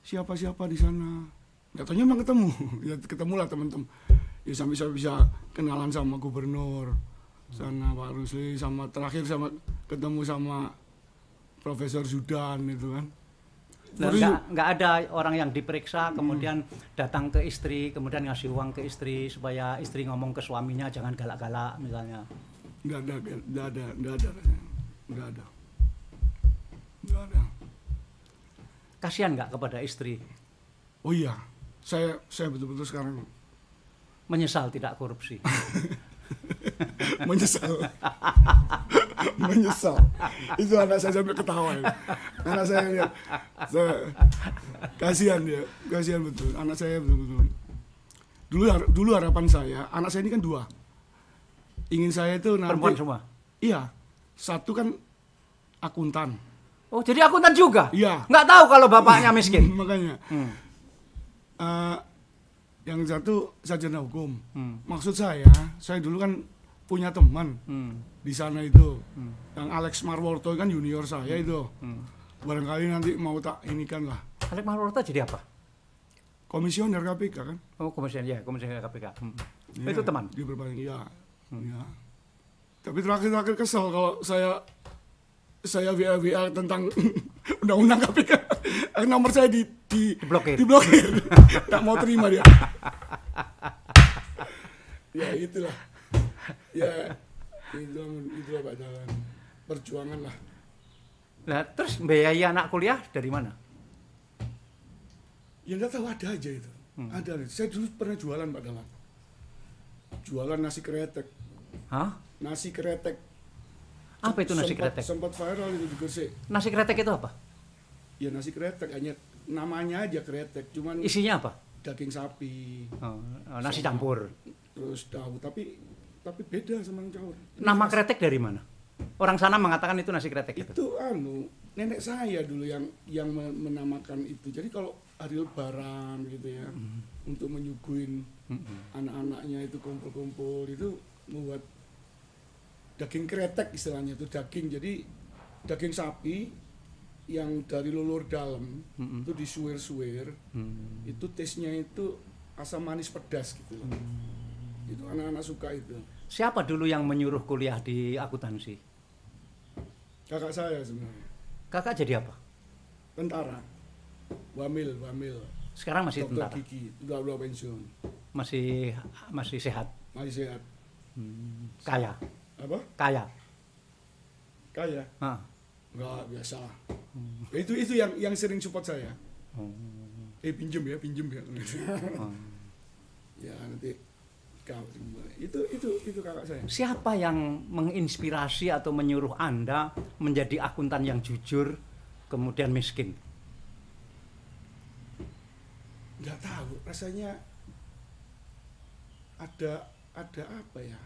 [SPEAKER 2] siapa-siapa di sana. Nggak taunya emang ketemu, ya ketemulah teman-teman. Ya sampai saya bisa kenalan sama gubernur sana Pak Rusli, sama terakhir sama ketemu sama Profesor Zudan itu kan.
[SPEAKER 1] Nggak ada orang yang diperiksa kemudian datang ke istri kemudian ngasih uang ke istri supaya istri ngomong ke suaminya jangan galak-galak misalnya.
[SPEAKER 2] Nggak ada.
[SPEAKER 1] Kasihan nggak kepada istri?
[SPEAKER 2] Oh iya, saya betul-betul sekarang
[SPEAKER 1] menyesal tidak korupsi.
[SPEAKER 2] menyesal itu anak saya sampai ketawa ya. Anak saya lihat kasihan betul anak saya betul. Dulu harapan saya, anak saya ini kan 2, ingin saya itu nanti
[SPEAKER 1] perempuan semua.
[SPEAKER 2] Iya, satu kan akuntan.
[SPEAKER 1] Oh jadi akuntan juga?
[SPEAKER 2] Iya.
[SPEAKER 1] Nggak tahu kalau bapaknya miskin.
[SPEAKER 2] Makanya yang satu sarjana hukum. Maksud saya dulu kan punya teman di sana itu, yang Alex Marworto kan junior saya itu. Barangkali nanti mau tak ini kan lah.
[SPEAKER 1] Alex Marwata jadi apa?
[SPEAKER 2] Komisioner KPK kan?
[SPEAKER 1] Oh, komisioner KPK.
[SPEAKER 2] Ya,
[SPEAKER 1] Itu teman.
[SPEAKER 2] Di berbagai ya. Ya. Tapi terakhir kesel kalau saya WA tentang undang-undang KPK. Nomor saya
[SPEAKER 1] diblokir.
[SPEAKER 2] Tak mau terima dia. Ya itulah. Ya itulah Pak Dalan. Perjuangan lah.
[SPEAKER 1] Nah, terus biaya anak kuliah dari mana?
[SPEAKER 2] Ya nggak tahu, ada aja itu. Ada. Saya dulu pernah jualan Pak Dalan. Jualan nasi kretek.
[SPEAKER 1] Hah?
[SPEAKER 2] Nasi kretek.
[SPEAKER 1] Apa itu nasi kretek?
[SPEAKER 2] Sempat viral itu di Gresik.
[SPEAKER 1] Nasi kretek itu apa?
[SPEAKER 2] Ya nasi kretek, hanya namanya aja kretek, cuman
[SPEAKER 1] isinya apa?
[SPEAKER 2] daging sapi.
[SPEAKER 1] Nasi campur.
[SPEAKER 2] Terus tahu, tapi beda sama yang campur.
[SPEAKER 1] Nama kretek dari mana? Orang sana mengatakan itu nasi kretek itu.
[SPEAKER 2] Itu nenek saya dulu yang menamakan itu. Jadi kalau hari lebaran gitu ya, untuk menyuguhin anak-anaknya itu kumpul-kumpul itu membuat daging kretek istilahnya, itu daging, jadi daging sapi yang dari lulur dalam itu disuir-suir, itu taste-nya itu asam manis pedas gitu loh. Itu anak-anak suka itu.
[SPEAKER 1] Siapa dulu yang menyuruh kuliah di akuntansi?
[SPEAKER 2] Kakak saya sebenarnya.
[SPEAKER 1] Kakak jadi apa?
[SPEAKER 2] Tentara. Wamil.
[SPEAKER 1] Sekarang masih
[SPEAKER 2] Dokter
[SPEAKER 1] tentara.
[SPEAKER 2] gigi, udah pensiun.
[SPEAKER 1] Masih sehat.
[SPEAKER 2] Masih sehat.
[SPEAKER 1] Kaya.
[SPEAKER 2] Apa?
[SPEAKER 1] Kaya.
[SPEAKER 2] Enggak, biasa lah. Itu yang sering support saya. Pinjem ya. Ya nanti itu kakak saya.
[SPEAKER 1] Siapa yang menginspirasi atau menyuruh Anda menjadi akuntan yang jujur kemudian miskin?
[SPEAKER 2] Nggak tahu, rasanya ada apa ya?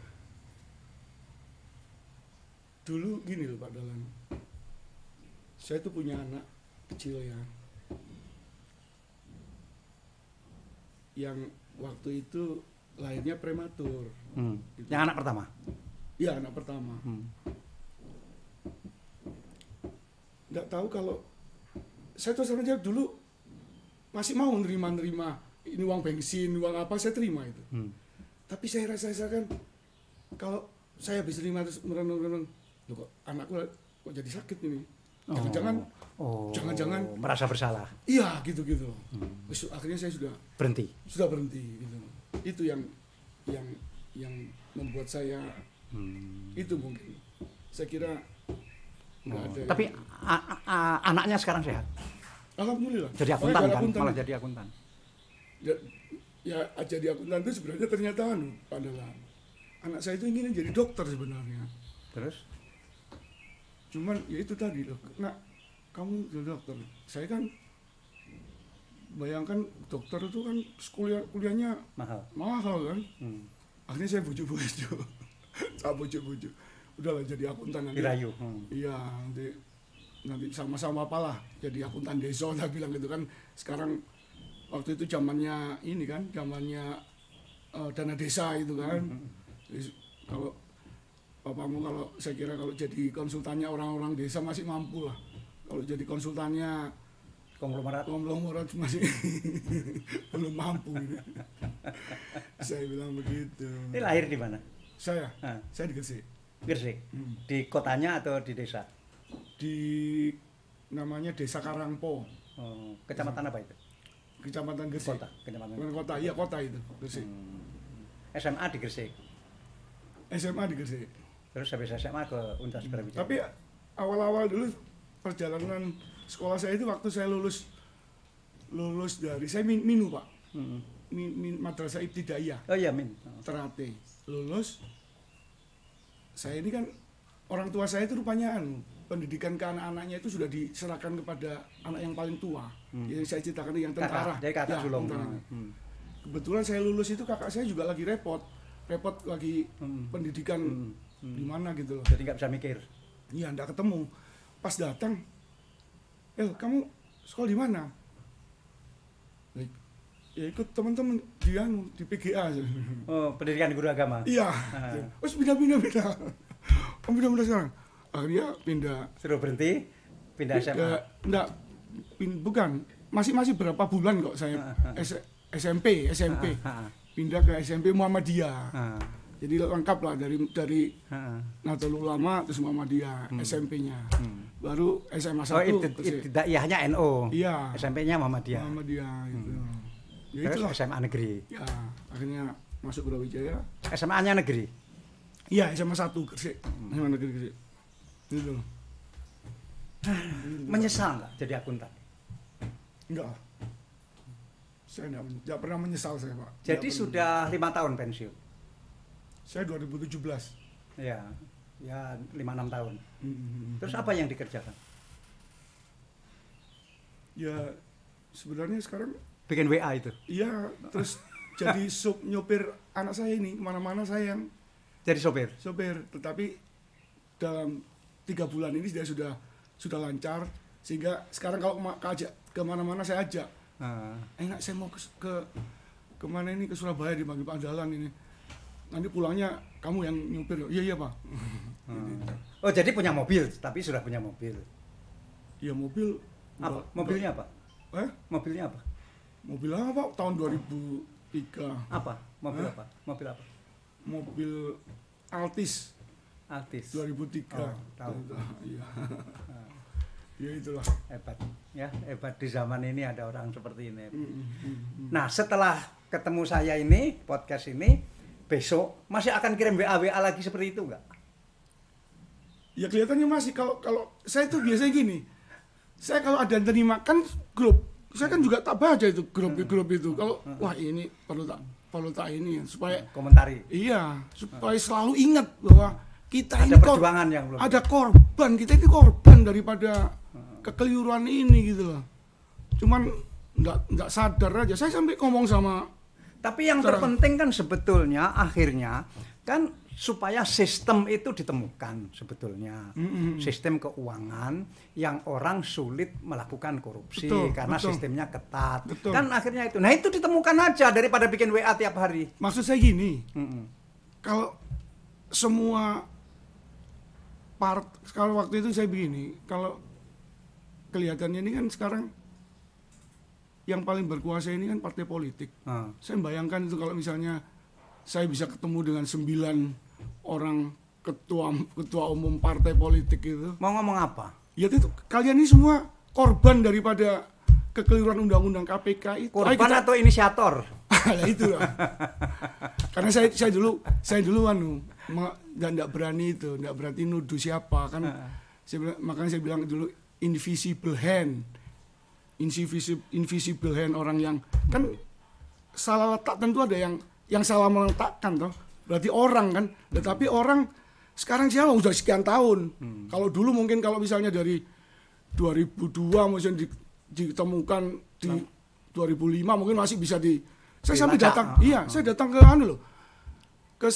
[SPEAKER 2] Dulu gini loh Pak Dalan, saya tuh punya anak kecil ya, yang waktu itu lahirnya prematur.
[SPEAKER 1] Gitu. Yang anak pertama?
[SPEAKER 2] Iya, anak pertama. Nggak tahu kalau saya tuh sebenarnya dulu masih mau nerima ini uang bensin, uang apa, saya terima itu. Tapi saya rasakan kalau saya habis terima terus merenung, loh kok anakku kok jadi sakit ini. Jangan-jangan
[SPEAKER 1] merasa bersalah.
[SPEAKER 2] Iya, gitu. Akhirnya saya sudah berhenti gitu. Itu yang membuat saya itu mungkin. Saya kira enggak ada.
[SPEAKER 1] Tapi anaknya sekarang sehat.
[SPEAKER 2] Alhamdulillah.
[SPEAKER 1] Jadi akuntan kan, malah jadi akuntan.
[SPEAKER 2] Ya jadi akuntan itu sebenarnya ternyata padahal anak saya itu ingin jadi dokter sebenarnya.
[SPEAKER 1] Terus?
[SPEAKER 2] Cuman ya itu tadi loh, nak kamu jadi dokter. Saya kan bayangkan dokter itu kan kuliahnya mahal kan. Akhirnya saya bujuk-bujuk. Udahlah jadi akuntan nanti.
[SPEAKER 1] Dirayu.
[SPEAKER 2] Iya, nanti sama-sama apalah jadi akuntan desa, saya bilang gitu kan. Sekarang waktu itu zamannya dana desa itu kan. Jadi, kalau bapakmu saya kira kalau jadi konsultannya orang-orang desa masih mampu lah. Kalau jadi konsultannya konglomerat masih belum mampu gitu. Saya bilang begitu.
[SPEAKER 1] Ini lahir di mana?
[SPEAKER 2] Saya di Gresik.
[SPEAKER 1] Di kotanya atau di desa?
[SPEAKER 2] Di namanya Desa Karangpo.
[SPEAKER 1] Kecamatan apa itu?
[SPEAKER 2] Kecamatan Gresik. Kota. Iya, kota itu, Gresik.
[SPEAKER 1] SMA di Gresik.
[SPEAKER 2] SMA di Gresik.
[SPEAKER 1] Terus habis SMA ke Universitas Brawijaya.
[SPEAKER 2] Tapi awal-awal dulu perjalanan sekolah saya itu waktu saya lulus dari saya Minu Pak. Madrasah Ibtidaiyah.
[SPEAKER 1] Oh iya, Min.
[SPEAKER 2] Ternate. Lulus. Saya ini kan orang tua saya itu rupanya pendidikan ke anak-anaknya itu sudah diserahkan kepada anak yang paling tua. Yang saya ceritakan yang tentara.
[SPEAKER 1] Jadi kakak sulung.
[SPEAKER 2] Kebetulan saya lulus itu kakak saya juga lagi repot lagi pendidikan di mana gitu loh.
[SPEAKER 1] Jadi nggak bisa mikir.
[SPEAKER 2] Iya, nggak ketemu. Pas datang, kamu sekolah di mana? Ya ikut teman-teman di PGA.
[SPEAKER 1] Oh, pendidikan guru agama.
[SPEAKER 2] Iya. Terus pindah. Pindah sekarang. Akhirnya pindah.
[SPEAKER 1] Suruh berhenti, pindah SMA.
[SPEAKER 2] Bukan. masih berapa bulan kok saya SMP pindah ke SMP Muhammadiyah. Jadi lengkap lah dari Nahdlatul Ulama terus Muhammadiyah SMP-nya. Baru SMA 1
[SPEAKER 1] Daiyahnya NU.
[SPEAKER 2] Iya.
[SPEAKER 1] SMP-nya Muhammadiyah.
[SPEAKER 2] Muhammadiyah gitu. Ya
[SPEAKER 1] Terus
[SPEAKER 2] itulah.
[SPEAKER 1] SMA negeri.
[SPEAKER 2] Ya, akhirnya masuk Brawijaya.
[SPEAKER 1] SMA-nya negeri.
[SPEAKER 2] Iya, SMA 1 Gresik. SMA negeri Gresik. Gitu.
[SPEAKER 1] Menyesal nggak jadi akuntan?
[SPEAKER 2] Enggak. Saya enggak pernah menyesal saya, Pak.
[SPEAKER 1] Jadi sudah 5 tahun pensiun.
[SPEAKER 2] Saya 2017.
[SPEAKER 1] Ya 5-6 tahun. Terus apa yang dikerjakan?
[SPEAKER 2] Ya sebenarnya sekarang
[SPEAKER 1] Bikin WA itu.
[SPEAKER 2] iya, terus jadi nyopir anak saya ini kemana-mana saya yang
[SPEAKER 1] Jadi sopir.
[SPEAKER 2] tetapi dalam 3 bulan ini dia sudah lancar sehingga sekarang kalau ajak kemana-mana saya ajak. Enak saya mau ke mana ini, ke Surabaya dipanggil Pak Dalan ini. Nanti pulangnya kamu yang nyupir. Iya Pak.
[SPEAKER 1] Oh jadi punya mobil, tapi sudah punya mobil.
[SPEAKER 2] Iya mobil.
[SPEAKER 1] Apa? Mobilnya apa? Mobilnya apa?
[SPEAKER 2] Mobil apa Pak? Tahun 2003.
[SPEAKER 1] Apa? Mobil apa? Mobil apa?
[SPEAKER 2] Mobil Altis.
[SPEAKER 1] Altis.
[SPEAKER 2] 2003.
[SPEAKER 1] Oh, tahu.
[SPEAKER 2] Iya. Ya itulah.
[SPEAKER 1] Hebat. Ya, hebat di zaman ini ada orang seperti ini. Nah, setelah ketemu saya ini, podcast ini, besok masih akan kirim WA lagi seperti itu enggak?
[SPEAKER 2] Ya kelihatannya masih kalau saya tuh biasanya gini. Saya kalau ada yang terima kan grup, saya kan juga tak baca itu grup itu. Kalau wah ini perlu tak ini supaya
[SPEAKER 1] komentari.
[SPEAKER 2] Iya, supaya selalu ingat bahwa kita
[SPEAKER 1] ada
[SPEAKER 2] ini
[SPEAKER 1] perjuangan yang belum.
[SPEAKER 2] Ada korban, kita ini korban daripada kekeliruan ini gitu loh. Cuman enggak sadar aja. Saya sampai ngomong sama.
[SPEAKER 1] Tapi yang terpenting kan sebetulnya akhirnya kan supaya sistem itu ditemukan sebetulnya. Sistem keuangan yang orang sulit melakukan korupsi karena sistemnya ketat. Kan akhirnya itu. Nah, itu ditemukan aja daripada bikin WA tiap hari.
[SPEAKER 2] Maksud saya gini. Kalau semua kalau waktu itu saya begini, kalau kelihatannya ini kan sekarang yang paling berkuasa ini kan partai politik. Saya bayangkan itu kalau misalnya saya bisa ketemu dengan 9 orang ketua umum partai politik itu.
[SPEAKER 1] Mau ngomong apa?
[SPEAKER 2] Ya itu kalian ini semua korban daripada kekeliruan undang-undang KPK itu.
[SPEAKER 1] Korban atau inisiator?
[SPEAKER 2] Ya itu lah. Karena saya dulu enggak berani nuduh siapa kan. Makanya saya bilang dulu invisible hand orang yang kan salah letak, tentu ada yang salah meletakkan toh. Berarti orang kan. Tetapi orang sekarang siapa udah sekian tahun. Kalau dulu mungkin kalau misalnya dari 2002 mungkin ditemukan di 2005 mungkin masih bisa saya sampai datang. Iya, saya datang ke ke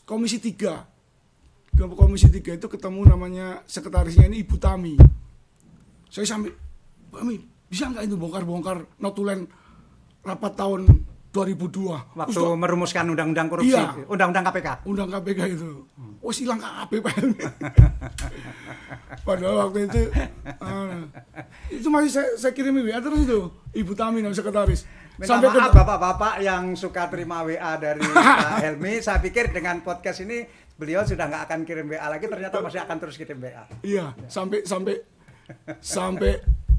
[SPEAKER 2] Komisi 3. Ke Komisi 3 itu ketemu namanya sekretarisnya ini Ibu Tami. Saya sampai, Tami, bisa nggak itu bongkar-bongkar notulen rapat tahun 2002?
[SPEAKER 1] Waktu merumuskan undang-undang korupsi,
[SPEAKER 2] iya,
[SPEAKER 1] undang-undang KPK.
[SPEAKER 2] Undang KPK itu. Oh, hilang KPK. Padahal waktu itu masih saya kirim WA terus itu Ibu Tami namanya sekretaris.
[SPEAKER 1] Minta maaf bapak-bapak yang suka terima WA dari Pak Helmi. Saya pikir dengan podcast ini beliau sudah nggak akan kirim WA lagi, ternyata masih akan terus kirim WA.
[SPEAKER 2] Iya, sampai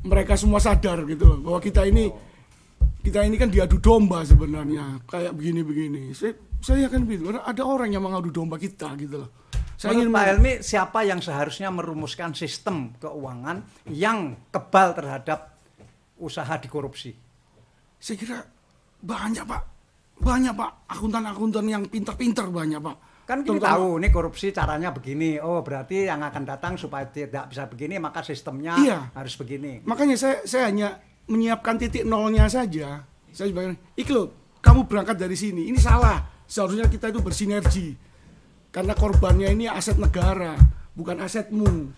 [SPEAKER 2] mereka semua sadar gitu loh bahwa kita ini kan diadu domba sebenarnya kayak begini-begini. Saya yakin begitu. Ada orang yang mengadu domba kita gitu loh.
[SPEAKER 1] Menurut Pak Helmi, siapa yang seharusnya merumuskan sistem keuangan yang kebal terhadap usaha dikorupsi?
[SPEAKER 2] Saya kira banyak Pak akuntan-akuntan yang pintar-pintar banyak Pak.
[SPEAKER 1] Kan kita tahu nih korupsi caranya begini. Oh berarti yang akan datang supaya tidak bisa begini maka sistemnya harus begini.
[SPEAKER 2] Makanya saya hanya menyiapkan titik nolnya saja. Saya sebagai kamu berangkat dari sini, ini salah. Seharusnya kita itu bersinergi. Karena korbannya ini aset negara, bukan asetmu,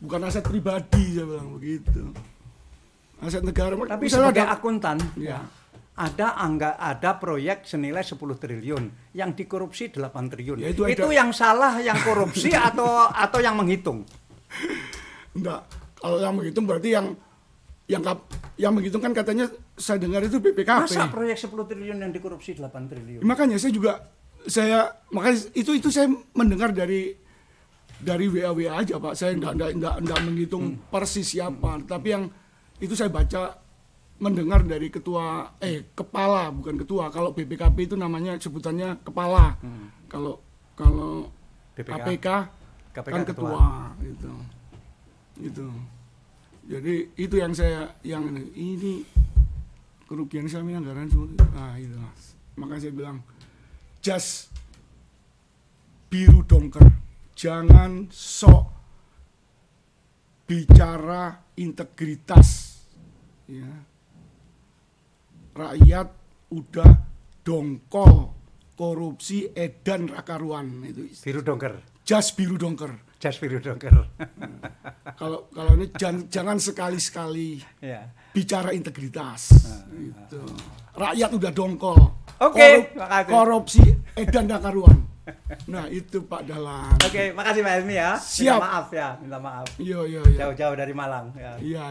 [SPEAKER 2] bukan aset pribadi, saya bilang begitu. Aset negara.
[SPEAKER 1] Tapi sebagai akuntan, ada proyek senilai 10 triliun yang dikorupsi 8 triliun. Ya, itu yang salah yang korupsi atau yang menghitung?
[SPEAKER 2] Enggak. Kalau yang menghitung berarti yang yang menghitungkan katanya saya dengar itu BPKP.
[SPEAKER 1] Masa proyek 10 triliun yang dikorupsi 8 triliun?
[SPEAKER 2] Makanya makanya itu saya mendengar dari WA aja Pak. Saya enggak menghitung persis siapa, tapi yang itu saya baca mendengar dari kepala, bukan ketua. Kalau BPKP itu namanya sebutannya kepala. Kalau KPK kan ketua gitu. Itu. Jadi itu yang ini kerugian saya anggaran semua. Nah, itu. Maka saya bilang just biru dongker. Jangan sok bicara integritas. Ya. Rakyat udah dongkol korupsi edan rakaruan itu.
[SPEAKER 1] Biru dongker.
[SPEAKER 2] Jas biru dongker.
[SPEAKER 1] Jas biru dongker.
[SPEAKER 2] Kalau ini jangan sekali-sekali bicara integritas. Gitu. Rakyat udah dongkol.
[SPEAKER 1] Oke,
[SPEAKER 2] korupsi edan rakaruan. Nah itu Pak Dahlan.
[SPEAKER 1] Oke, makasih Pak Helmy ya.
[SPEAKER 2] Siap.
[SPEAKER 1] Minta maaf.
[SPEAKER 2] Iya.
[SPEAKER 1] Jauh-jauh dari Malang.
[SPEAKER 2] Iya.